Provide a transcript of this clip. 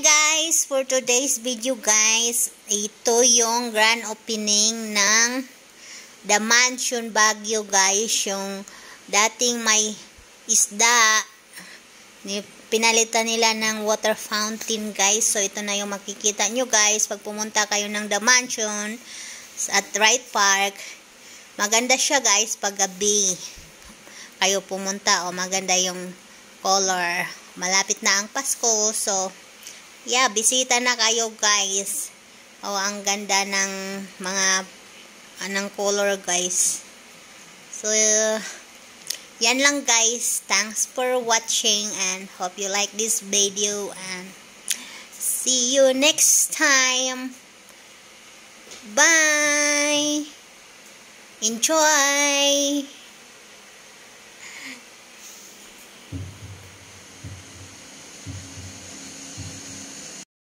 Guys, for today's video guys, ito yung grand opening ng The Mansion Baguio guys, yung dating may isda, pinalitan nila ng water fountain guys. So ito na yung makikita nyo guys pag pumunta kayo ng The Mansion at Wright Park. Maganda siya guys pag gabi kayo pumunta, o maganda yung color. Malapit na ang Pasko, so yeah, bisita na kayo guys. Oh, ang ganda ng mga anong color guys. So yan lang guys. Thanks for watching and hope you like this video and see you next time. Bye. Enjoy.